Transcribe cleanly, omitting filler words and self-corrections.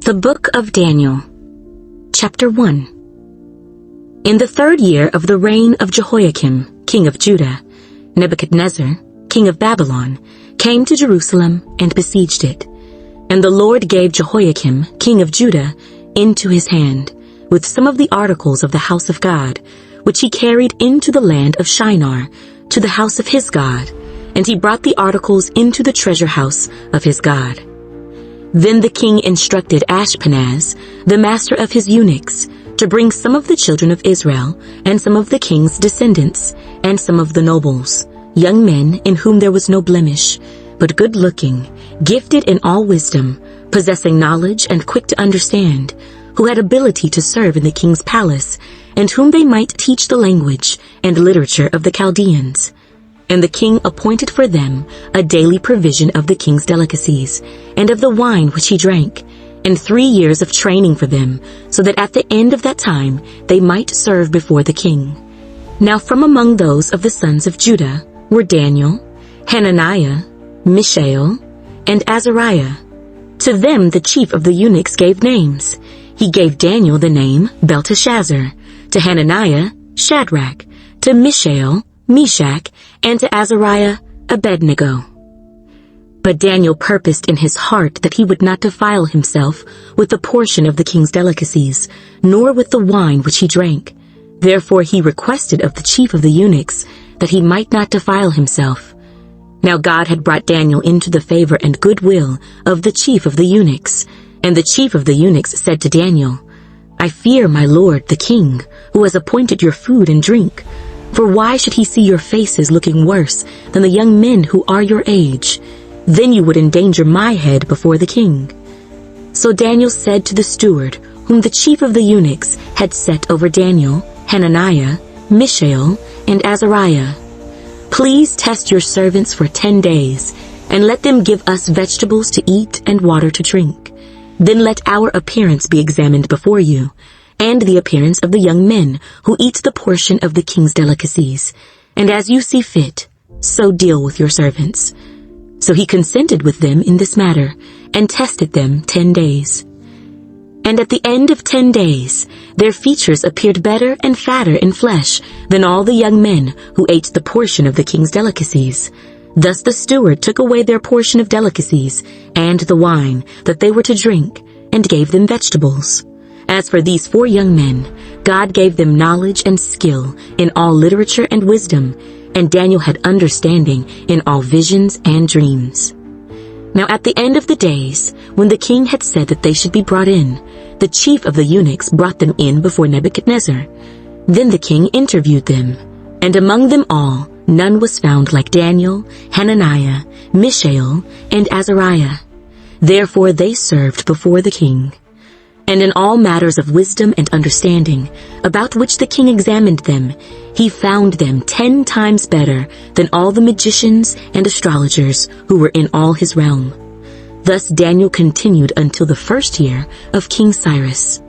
The Book of Daniel, Chapter 1. In the 3rd year of the reign of Jehoiakim, king of Judah, Nebuchadnezzar, king of Babylon, came to Jerusalem and besieged it. And the Lord gave Jehoiakim, king of Judah, into his hand, with some of the articles of the house of God, which he carried into the land of Shinar, to the house of his God, and he brought the articles into the treasure house of his God. Then the king instructed Ashpenaz, the master of his eunuchs, to bring some of the children of Israel, and some of the king's descendants, and some of the nobles, young men in whom there was no blemish, but good-looking, gifted in all wisdom, possessing knowledge and quick to understand, who had ability to serve in the king's palace, and whom they might teach the language and literature of the Chaldeans. And the king appointed for them a daily provision of the king's delicacies, and of the wine which he drank, and 3 years of training for them, so that at the end of that time they might serve before the king. Now from among those of the sons of Judah were Daniel, Hananiah, Mishael, and Azariah. To them the chief of the eunuchs gave names. He gave Daniel the name Belteshazzar, to Hananiah, Shadrach, to Mishael, Meshach, and to Azariah, Abednego. But Daniel purposed in his heart that he would not defile himself with the portion of the king's delicacies, nor with the wine which he drank. Therefore he requested of the chief of the eunuchs that he might not defile himself. Now God had brought Daniel into the favor and goodwill of the chief of the eunuchs, and the chief of the eunuchs said to Daniel, I fear my lord the king, who has appointed your food and drink. For why should he see your faces looking worse than the young men who are your age? Then you would endanger my head before the king. So Daniel said to the steward, whom the chief of the eunuchs had set over Daniel, Hananiah, Mishael, and Azariah, Please test your servants for 10 days, and let them give us vegetables to eat and water to drink. Then let our appearance be examined before you, and the appearance of the young men who eat the portion of the king's delicacies. And as you see fit, so deal with your servants. So he consented with them in this matter, and tested them 10 days. And at the end of 10 days, their features appeared better and fatter in flesh than all the young men who ate the portion of the king's delicacies. Thus the steward took away their portion of delicacies and the wine that they were to drink, and gave them vegetables. As for these 4 young men, God gave them knowledge and skill in all literature and wisdom, and Daniel had understanding in all visions and dreams. Now at the end of the days, when the king had said that they should be brought in, the chief of the eunuchs brought them in before Nebuchadnezzar. Then the king interviewed them, and among them all none was found like Daniel, Hananiah, Mishael, and Azariah. Therefore they served before the king. And in all matters of wisdom and understanding, about which the king examined them, he found them 10 times better than all the magicians and astrologers who were in all his realm. Thus Daniel continued until the 1st year of King Cyrus.